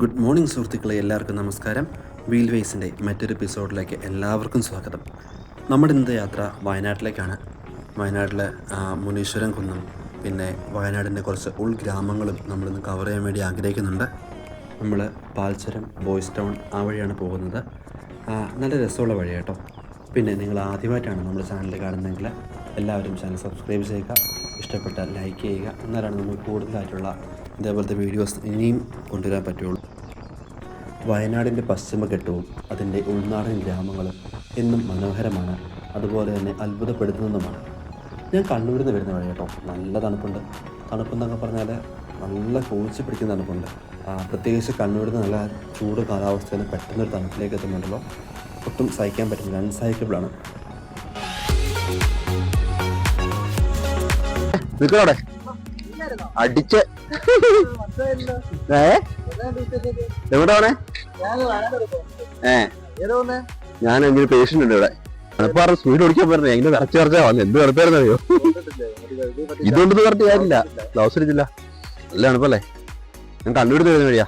Good morning സുഹൃത്തുക്കളെ, എല്ലാവർക്കും നമസ്കാരം. വീൽ വേസിൻ്റെ മറ്റൊരു എപ്പിസോഡിലേക്ക് എല്ലാവർക്കും സ്വാഗതം. നമ്മുടെ ഇന്നത്തെ യാത്ര വയനാട്ടിലേക്കാണ്. വയനാട്ടിലെ മുനീശ്വരൻ കുന്നും പിന്നെ വയനാടിൻ്റെ കുറച്ച് ഉൾഗ്രാമങ്ങളും നമ്മളിന്ന് കവർ ചെയ്യാൻ വേണ്ടി ആഗ്രഹിക്കുന്നുണ്ട്. നമ്മൾ പാൽച്ചുരം, ബോയ്സ് ടൗൺ ആ വഴിയാണ് പോകുന്നത്. നല്ല രസമുള്ള വഴി കേട്ടോ. പിന്നെ നിങ്ങൾ ആദ്യമായിട്ടാണ് നമ്മുടെ ചാനൽ കാണുന്നതെങ്കിൽ എല്ലാവരും ചാനൽ സബ്സ്ക്രൈബ് ചെയ്യുക, ഇഷ്ടപ്പെട്ടാൽ ലൈക്ക് ചെയ്യുക. എന്നാലാണ് നമുക്ക് കൂടുതലായിട്ടുള്ള ഇതേപോലത്തെ വീഡിയോസ് ഇനിയും കൊണ്ടുവരാൻ പറ്റുള്ളൂ. വയനാടിൻ്റെ പശ്ചിമഘട്ടവും അതിൻ്റെ ഉൾനാടൻ ഗ്രാമങ്ങളും എന്നും മനോഹരമാണ്, അതുപോലെ തന്നെ അത്ഭുതപ്പെടുത്തുന്നതുമാണ്. ഞാൻ കണ്ണൂരിൽ നിന്ന് വരുന്ന വഴി കേട്ടോ. നല്ല തണുപ്പുണ്ട്. തണുപ്പെന്നൊക്കെ പറഞ്ഞാൽ നല്ല കോച്ചി പിടിക്കുന്ന തണുപ്പുണ്ട്. പ്രത്യേകിച്ച് കണ്ണൂരിൽ നിന്ന് നല്ല ചൂട് കാലാവസ്ഥയിൽ പെട്ടെന്നൊരു തണുപ്പിലേക്ക് എത്തുന്നുണ്ടല്ലോ, ഒട്ടും സഹിക്കാൻ പറ്റുന്നില്ല, അൺസഹിക്കബിളാണ്. നിക്കോടെ അടിച്ച് എവിടെയാണേ? ഞാൻ എങ്ങനെ പേഷ്യന്റ് ഉണ്ട് ഇവിടെ. തണുപ്പാറ് സ്പീഡ് ഓടിക്കാൻ പറഞ്ഞേ, എങ്ങനെ നിറച്ച് നിറച്ചാ വന്നു. എന്ത് തണുപ്പായിരുന്നു അറിയോ? ഇതുകൊണ്ടൊന്നും കറക്റ്റ് കാര്യമില്ല, ഗ്ലൗസ് അടിച്ചില്ല. നല്ല തണുപ്പല്ലേ. ഞാൻ കണ്ടുപിടുത്ത് വരുന്ന വഴിയാ.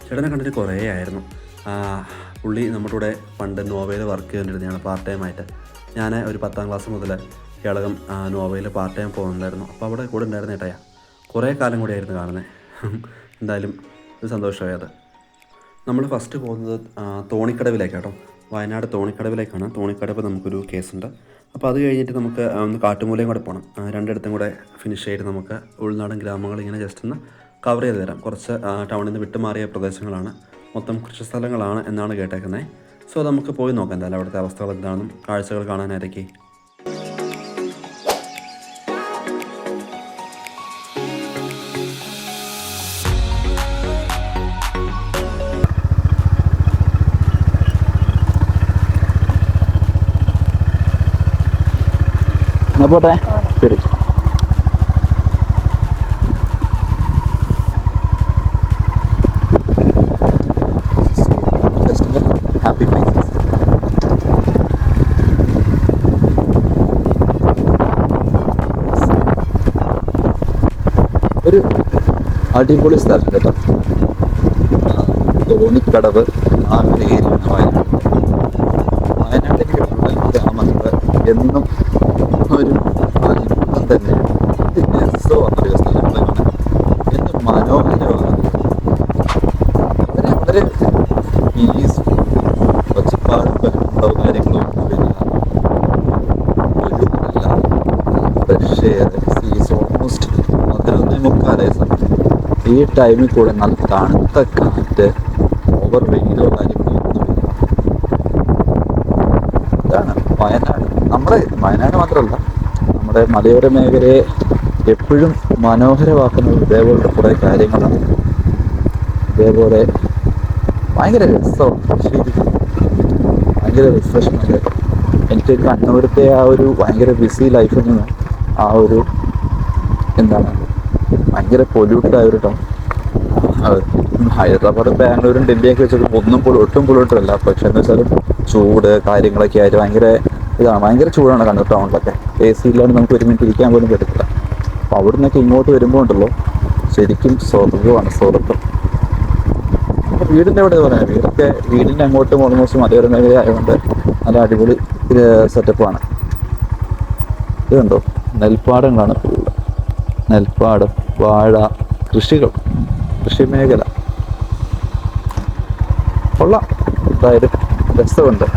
ചേട്ടനെ കണ്ടിട്ട് കുറേ ആയിരുന്നു. പുള്ളി നമ്മുടെ കൂടെ പണ്ട് നോവയിൽ വർക്ക് ചെയ്തുകൊണ്ടിരുന്നതാണ് പാർട്ട് ടൈം ആയിട്ട്. ഞാൻ ഒരു 10ാം ക്ലാസ് മുതൽ കേളകം നോവയിൽ പാർട്ട് ടൈം പോകുന്നുണ്ടായിരുന്നു. അപ്പോൾ അവിടെ കൂടെ ഉണ്ടായിരുന്ന ഏട്ടായ കുറേ കാലം കൂടെ ആയിരുന്നു കാണുന്നത്. എന്തായാലും ഒരു സന്തോഷമായി അത്. നമ്മൾ ഫസ്റ്റ് പോകുന്നത് തോണിക്കടവിലേക്കാട്ടോ. വയനാട് തോണിക്കടവിലേക്കാണ്. തോണിക്കടവ് നമുക്കൊരു കേസുണ്ട്. അപ്പോൾ അത് കഴിഞ്ഞിട്ട് നമുക്ക് ഒന്ന് കാട്ടുമൂലയും കൂടെ പോകണം. രണ്ടിടത്തും കൂടെ ഫിനിഷ് ചെയ്ത് നമുക്ക് ഉൾനാടൻ ഗ്രാമങ്ങൾ ഇങ്ങനെ ജസ്റ്റ് ഒന്ന് കവർ ചെയ്ത് തരാം. കുറച്ച് ടൗണിൽ നിന്ന് വിട്ടുമാറിയ പ്രദേശങ്ങളാണ്, മൊത്തം കൃഷി സ്ഥലങ്ങളാണ് എന്നാണ് കേട്ടേക്കുന്നത്. സോ നമുക്ക് പോയി നോക്കാം എന്തായാലും അവിടുത്തെ അവസ്ഥകൾ എന്താണെന്നും കാഴ്ചകൾ കാണാനായിരിക്കും. പോട്ടെ, ശരി. ഒരു അടിപൊളി സ്ഥലം കേട്ടോ. തോണിക്കടവ് ആ ഒരു ഏരിയയാണ് വയനാട്. വയനാടിൻ്റെ ഗ്രാമങ്ങൾ എന്നും ഒരു അത്ഭുതം തന്നെയാണ്. രസമാണെന്നറിയോ സ്ഥലങ്ങൾ കാണാൻ, എന്ന് മനോഹരമാണ്. വളരെ പീസ്ഫുൾ, ഒച്ചപ്പാടും ബഹളവും കാര്യങ്ങളും ഒന്നുമില്ല. ഒരു നല്ല ഫ്രഷ് എയർ. സീസ് ഓൾമോസ്റ്റ് 11:45 സമയം. ഈ ടൈമിൽ കൂടെ നല്ല തണുത്ത കാറ്റ്, ഓവർ വെയിലോ കാര്യങ്ങളോ ഒന്നുമില്ല. ഇതാണ് വയനാട്. നമ്മുടെ വയനാട് മാത്രമല്ല, നമ്മുടെ മലയോര മേഖലയെ എപ്പോഴും മനോഹരമാക്കുന്നത് ഇതേപോലത്തെ കുറേ കാര്യങ്ങളാണ്. ഇതേപോലെ ഭയങ്കര രസമാണ്. ശരിക്കും ഭയങ്കര റിഫ്രഷ്മെന്റ്. എനിക്ക് കണ്ണൂരത്തെ ആ ഒരു ഭയങ്കര ബിസി ലൈഫിൽ നിന്ന് ആ ഒരു എന്താണ് ഭയങ്കര പൊല്യൂട്ടഡ് ആയ ഒരു ടൗൺ. ഹൈദരാബാദ്, ബാംഗ്ലൂരും ഡൽഹിയൊക്കെ വെച്ചിട്ട് ഒട്ടും പൊല്യൂട്ടഡല്ല. പക്ഷെ എന്താ വെച്ചാലും ചൂട് കാര്യങ്ങളൊക്കെ ആയിട്ട് ഭയങ്കര ഇതാണ്. ഭയങ്കര ചൂടാണ് കണ്ണൂർ ടൗണിലൊക്കെ. AC ഇല്ലാണ്ട് നമുക്ക് ഒരു മിനിറ്റ് ഇരിക്കാൻ പോലും പറ്റത്തില്ല. അപ്പോൾ അവിടെ നിന്നൊക്കെ ഇങ്ങോട്ട് വരുമ്പോൾ ഉണ്ടല്ലോ, ശരിക്കും സ്വർഗമാണ്, സ്വർഗം. അപ്പോൾ വീടിൻ്റെ അവിടെ പറയാം, വീടിൻ്റെ അങ്ങോട്ടും ഓൾമോസ്റ്റ് മലയോര മേഖല ആയതുകൊണ്ട് നല്ല അടിപൊളി സെറ്റപ്പാണ്. ഇത് കണ്ടോ, നെൽപ്പാടങ്ങളാണ് ഫുള്ള്. നെൽപ്പാടം, വാഴ, കൃഷികൾ, കൃഷിമേഖല കൊള്ളാം. എന്തായാലും രസമുണ്ട്.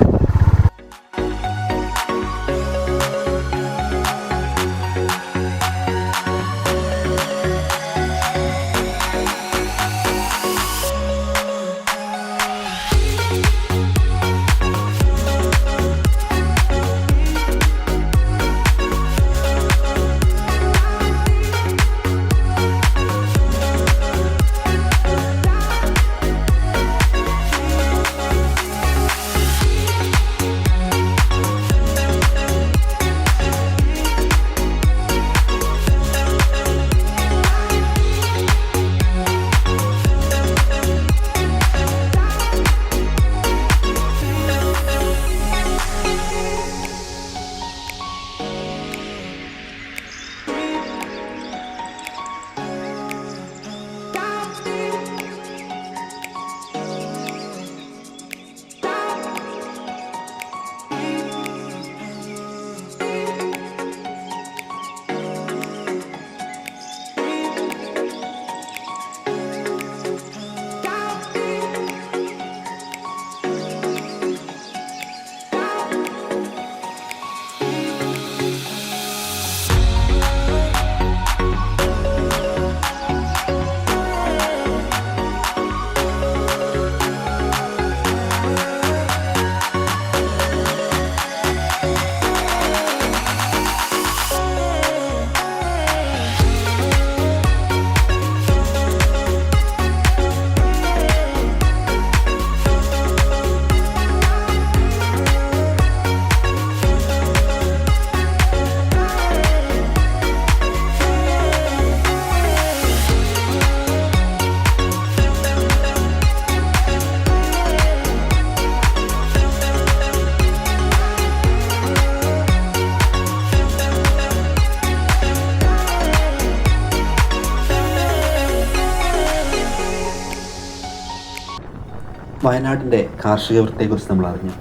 വയനാടിൻ്റെ കാർഷിക വൃത്തിയെക്കുറിച്ച് നമ്മൾ അറിഞ്ഞു.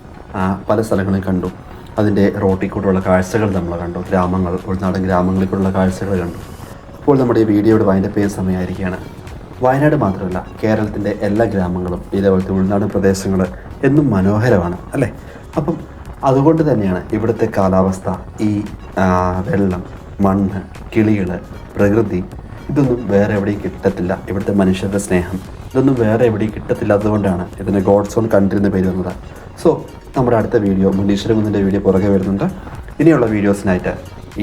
പല സ്ഥലങ്ങളിൽ കണ്ടു. അതിൻ്റെ റോട്ടിൽ കൂടെയുള്ള കാഴ്ചകൾ നമ്മൾ കണ്ടു. ഗ്രാമങ്ങൾ, ഉൾനാടൻ ഗ്രാമങ്ങളിൽ കൂടെയുള്ള കാഴ്ചകൾ കണ്ടു. അപ്പോൾ നമ്മുടെ ഈ വീഡിയോയുടെ വൈൻഡപ്പ് ചെയ്യുന്ന സമയമായിരിക്കുകയാണ്. വയനാട് മാത്രമല്ല, കേരളത്തിൻ്റെ എല്ലാ ഗ്രാമങ്ങളും ഇതേപോലത്തെ ഉൾനാടൻ പ്രദേശങ്ങൾ എന്നും മനോഹരമാണ് അല്ലേ? അപ്പം അതുകൊണ്ട് തന്നെയാണ് ഇവിടുത്തെ കാലാവസ്ഥ, ഈ വെള്ളം, മണ്ണ്, കിളികൾ, പ്രകൃതി, ഇതൊന്നും വേറെ എവിടെയും കിട്ടത്തില്ല. ഇവിടുത്തെ മനുഷ്യരുടെ സ്നേഹം, ഇതൊന്നും വേറെ എവിടെയും കിട്ടത്തില്ല. അതുകൊണ്ടാണ് ഇതിന് ഗോഡ്സ് ഓൺ കൺട്രി എന്ന് പേര് വന്നത്. സോ നമ്മുടെ അടുത്ത വീഡിയോ, മുനീശ്വരൻ കുന്നിൻ്റെ വീഡിയോ പുറകെ വരുന്നുണ്ട്. ഇനിയുള്ള വീഡിയോസിനായിട്ട്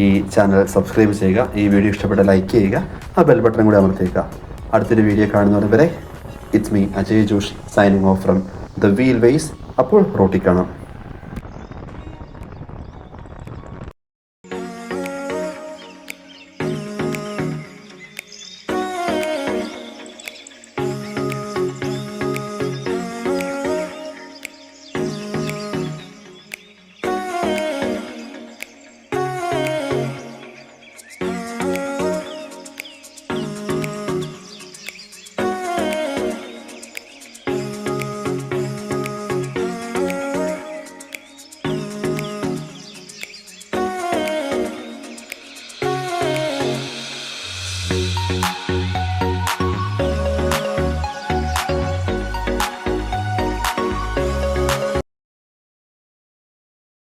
ഈ ചാനൽ സബ്സ്ക്രൈബ് ചെയ്യുക. ഈ വീഡിയോ ഇഷ്ടപ്പെട്ട ലൈക്ക് ചെയ്യുക. ആ ബെൽ ബട്ടൺ കൂടി അമർത്തിയേക്കുക. അടുത്തൊരു വീഡിയോ കാണുന്നവരെ വരെ it's me Ajay Joshi signing off from the wheel ways. അപ്പോൾ റോട്ടിൽ കാണാം.